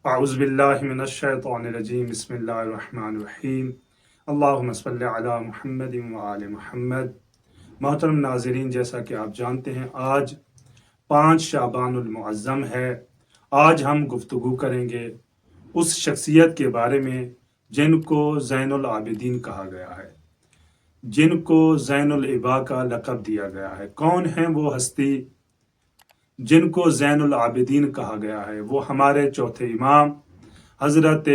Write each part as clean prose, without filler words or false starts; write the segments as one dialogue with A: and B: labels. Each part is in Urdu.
A: اعوذ باللہ من الشیطان الرجیم بسم اللہ الرحمن الرحیم اللہم صلی علی محمد وآل محمد۔ محترم ناظرین، جیسا کہ آپ جانتے ہیں آج 5 شعبان المعظم ہے۔ آج ہم گفتگو کریں گے اس شخصیت کے بارے میں جن کو زین العابدین کہا گیا ہے، جن کو زین العبا کا لقب دیا گیا ہے۔ کون ہیں وہ ہستی جن کو زین العابدین کہا گیا ہے؟ وہ ہمارے چوتھے امام حضرت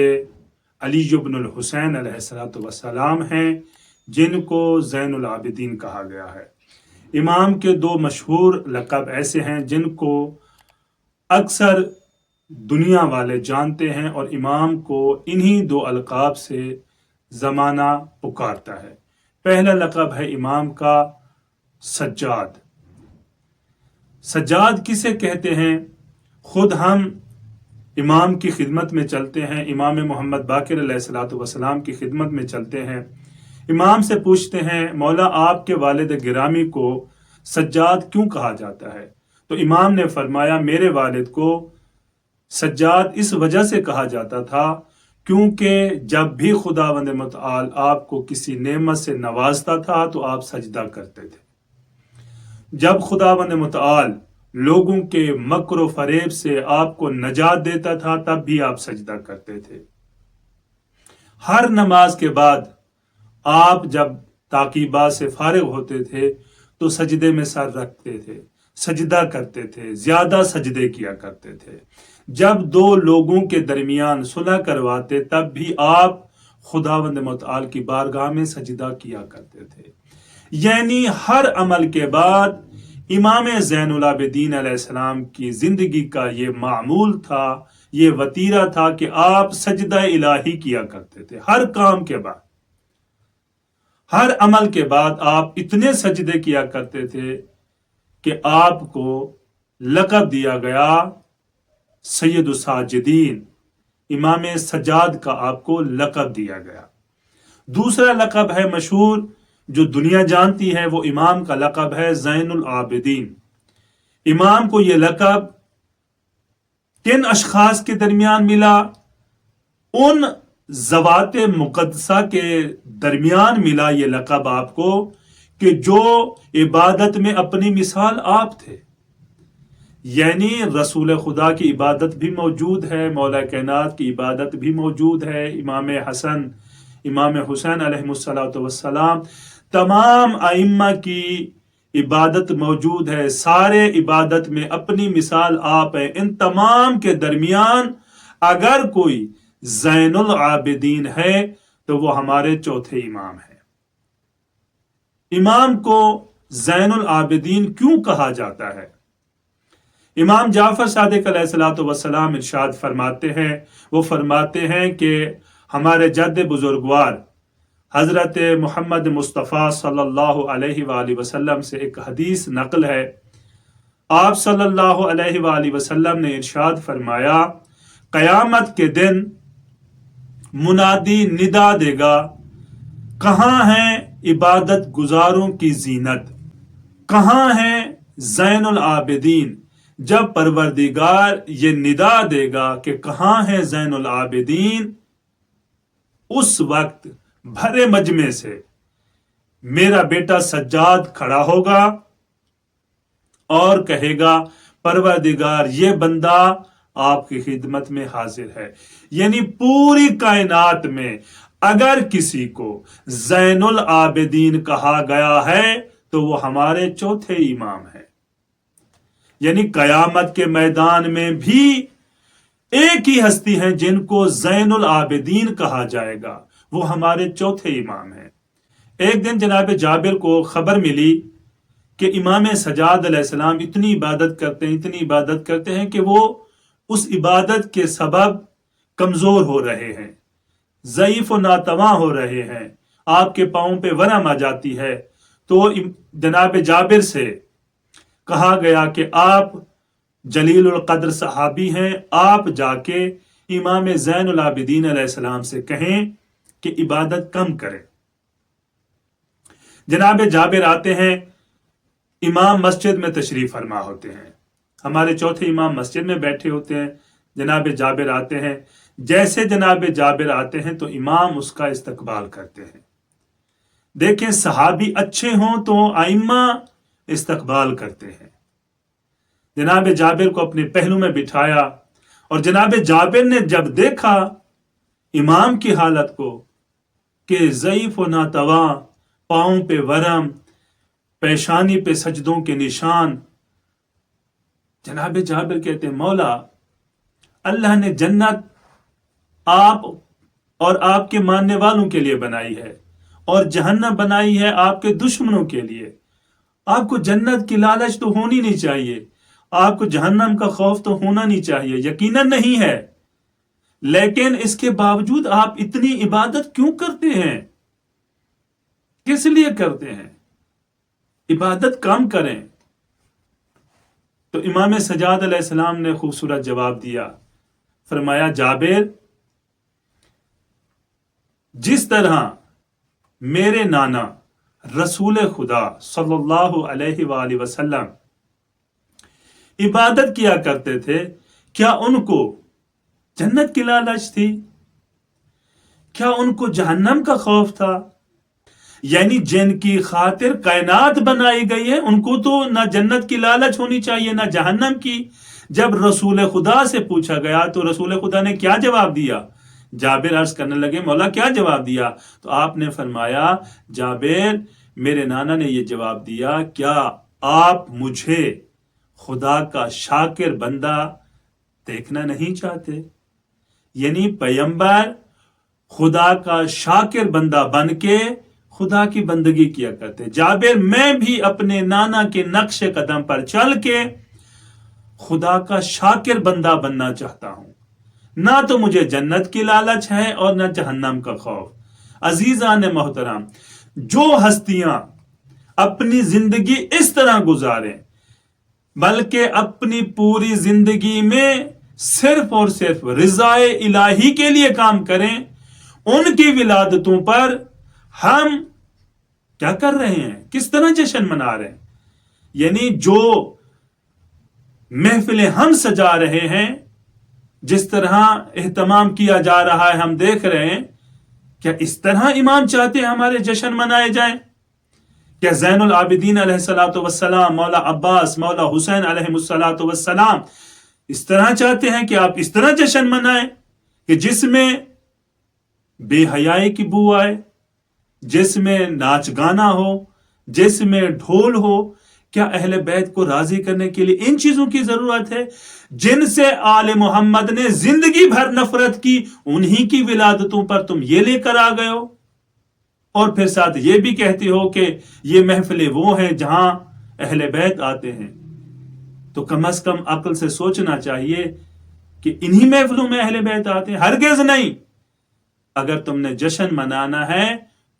A: علی بن الحسین علیہ السلام ہیں، جن کو زین العابدین کہا گیا ہے۔ امام کے 2 مشہور لقب ایسے ہیں جن کو اکثر دنیا والے جانتے ہیں، اور امام کو انہی 2 القاب سے زمانہ پکارتا ہے۔ پہلا لقب ہے امام کا سجاد۔ سجاد کسے کہتے ہیں؟ خود ہم امام کی خدمت میں چلتے ہیں، امام محمد باقر علیہ السلام کی خدمت میں چلتے ہیں، امام سے پوچھتے ہیں مولا آپ کے والد گرامی کو سجاد کیوں کہا جاتا ہے؟ تو امام نے فرمایا میرے والد کو سجاد اس وجہ سے کہا جاتا تھا کیونکہ جب بھی خداوند متعال آپ کو کسی نعمت سے نوازتا تھا تو آپ سجدہ کرتے تھے۔ جب خداوند متعال لوگوں کے مکر و فریب سے آپ کو نجات دیتا تھا تب بھی آپ سجدہ کرتے تھے۔ ہر نماز کے بعد آپ جب تعقیبات سے فارغ ہوتے تھے تو سجدے میں سر رکھتے تھے، سجدہ کرتے تھے، زیادہ سجدے کیا کرتے تھے۔ جب 2 لوگوں کے درمیان صلح کرواتے تب بھی آپ خداوند متعال کی بارگاہ میں سجدہ کیا کرتے تھے۔ یعنی ہر عمل کے بعد امام زین العابدین علیہ السلام کی زندگی کا یہ معمول تھا، یہ وتیرہ تھا کہ آپ سجدہ الہی کیا کرتے تھے۔ ہر کام کے بعد، ہر عمل کے بعد آپ اتنے سجدے کیا کرتے تھے کہ آپ کو لقب دیا گیا سید الساجدین، امام سجاد کا آپ کو لقب دیا گیا۔ دوسرا لقب ہے مشہور جو دنیا جانتی ہے، وہ امام کا لقب ہے زین العابدین۔ امام کو یہ لقب کن اشخاص کے درمیان ملا؟ ان ذوات مقدسہ کے درمیان ملا یہ لقب آپ کو کہ جو عبادت میں اپنی مثال آپ تھے۔ یعنی رسول خدا کی عبادت بھی موجود ہے، مولا کائنات کی عبادت بھی موجود ہے، امام حسن، امام حسین علیہ السلام، تمام ائمہ کی عبادت موجود ہے۔ سارے عبادت میں اپنی مثال آپ ہیں۔ ان تمام کے درمیان اگر کوئی زین العابدین ہے تو وہ ہمارے چوتھے امام ہیں۔ امام کو زین العابدین کیوں کہا جاتا ہے؟ امام جعفر صادق علیہ السلام ارشاد فرماتے ہیں، وہ فرماتے ہیں کہ ہمارے جد بزرگوار حضرت محمد مصطفیٰ صلی اللہ علیہ وآلہ وسلم سے ایک حدیث نقل ہے۔ آپ صلی اللہ علیہ وآلہ وسلم نے ارشاد فرمایا قیامت کے دن منادی ندا دے گا، کہاں ہیں عبادت گزاروں کی زینت، کہاں ہیں زین العابدین؟ جب پروردگار یہ ندا دے گا کہ کہاں ہے زین العابدین، اس وقت بھرے مجمع سے میرا بیٹا سجاد کھڑا ہوگا اور کہے گا پروردگار یہ بندہ آپ کی خدمت میں حاضر ہے۔ یعنی پوری کائنات میں اگر کسی کو زین العابدین کہا گیا ہے تو وہ ہمارے چوتھے امام ہیں۔ یعنی قیامت کے میدان میں بھی ایک ہی ہستی ہیں جن کو زین العابدین کہا جائے گا، وہ ہمارے چوتھے امام ہیں۔ ایک دن جناب جابر کو خبر ملی کہ امام سجاد علیہ السلام اتنی عبادت کرتے ہیں کہ وہ اس عبادت کے سبب کمزور ہو رہے ہیں، ضعیف و ناتواں ہو رہے ہیں، آپ کے پاؤں پہ ورم آ جاتی ہے۔ تو جناب جابر سے کہا گیا کہ آپ جلیل القدر صحابی ہیں، آپ جا کے امام زین العابدین علیہ السلام سے کہیں کہ عبادت کم کریں۔ جناب جابر آتے ہیں، امام مسجد میں تشریف فرما ہوتے ہیں، ہمارے چوتھے امام مسجد میں بیٹھے ہوتے ہیں، جناب جابر آتے ہیں، جیسے جناب جابر آتے ہیں تو امام اس کا استقبال کرتے ہیں۔ دیکھیں صحابی اچھے ہوں تو ائمہ استقبال کرتے ہیں۔ جناب جابر کو اپنے پہلو میں بٹھایا اور جناب جابر نے جب دیکھا امام کی حالت کو کہ ضعیف و ناتواں، پاؤں پہ ورم، پیشانی پہ سجدوں کے نشان، جناب جابر کہتے ہیں مولا اللہ نے جنت آپ اور آپ کے ماننے والوں کے لیے بنائی ہے اور جہنم بنائی ہے آپ کے دشمنوں کے لیے۔ آپ کو جنت کی لالچ تو ہونی نہیں چاہیے، آپ کو جہنم کا خوف تو ہونا نہیں چاہیے، یقیناً نہیں ہے، لیکن اس کے باوجود آپ اتنی عبادت کیوں کرتے ہیں؟ کس لیے کرتے ہیں؟ عبادت کم کریں۔ تو امام سجاد علیہ السلام نے خوبصورت جواب دیا، فرمایا جابر جس طرح میرے نانا رسول خدا صلی اللہ علیہ وآلہ وسلم عبادت کیا کرتے تھے، کیا ان کو جنت کی لالچ تھی؟ کیا ان کو جہنم کا خوف تھا؟ یعنی جن کی خاطر کائنات بنائی گئی ہے ان کو تو نہ جنت کی لالچ ہونی چاہیے نہ جہنم کی۔ جب رسول خدا سے پوچھا گیا تو رسول خدا نے کیا جواب دیا؟ جابر عرض کرنے لگے مولا کیا جواب دیا؟ تو آپ نے فرمایا جابر میرے نانا نے یہ جواب دیا، کیا آپ مجھے خدا کا شاکر بندہ دیکھنا نہیں چاہتے؟ یعنی پیغمبر خدا کا شاکر بندہ بن کے خدا کی بندگی کیا کرتے۔ جابر میں بھی اپنے نانا کے نقش قدم پر چل کے خدا کا شاکر بندہ بننا چاہتا ہوں، نہ تو مجھے جنت کی لالچ ہے اور نہ جہنم کا خوف۔ عزیزان محترم، جو ہستیاں اپنی زندگی اس طرح گزاریں بلکہ اپنی پوری زندگی میں صرف اور صرف رضائے الہی کے لیے کام کریں، ان کی ولادتوں پر ہم کیا کر رہے ہیں؟ کس طرح جشن منا رہے ہیں؟ یعنی جو محفلیں ہم سجا رہے ہیں، جس طرح اہتمام کیا جا رہا ہے ہم دیکھ رہے ہیں، کیا اس طرح امام چاہتے ہیں ہمارے جشن منائے جائیں؟ کیا زین العابدین علیہ الصلوۃ والسلام، مولا عباس، مولا حسین علیہ الصلوۃ والسلام اس طرح چاہتے ہیں کہ آپ اس طرح جشن منائیں کہ جس میں بے حیائی کی بو آئے، جس میں ناچ گانا ہو، جس میں ڈھول ہو؟ کیا اہل بیت کو راضی کرنے کے لیے ان چیزوں کی ضرورت ہے جن سے آل محمد نے زندگی بھر نفرت کی؟ انہی کی ولادتوں پر تم یہ لے کر آ گئے ہو اور پھر ساتھ یہ بھی کہتے ہو کہ یہ محفلیں وہ ہیں جہاں اہل بیت آتے ہیں۔ تو کم از کم عقل سے سوچنا چاہیے کہ انہی محفلوں میں اہل بیت آتے ہیں؟ ہرگز نہیں۔ اگر تم نے جشن منانا ہے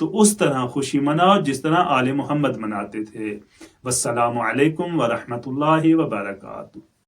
A: تو اس طرح خوشی مناؤ جس طرح آل محمد مناتے تھے۔ والسلام علیکم ورحمۃ اللہ وبرکاتہ۔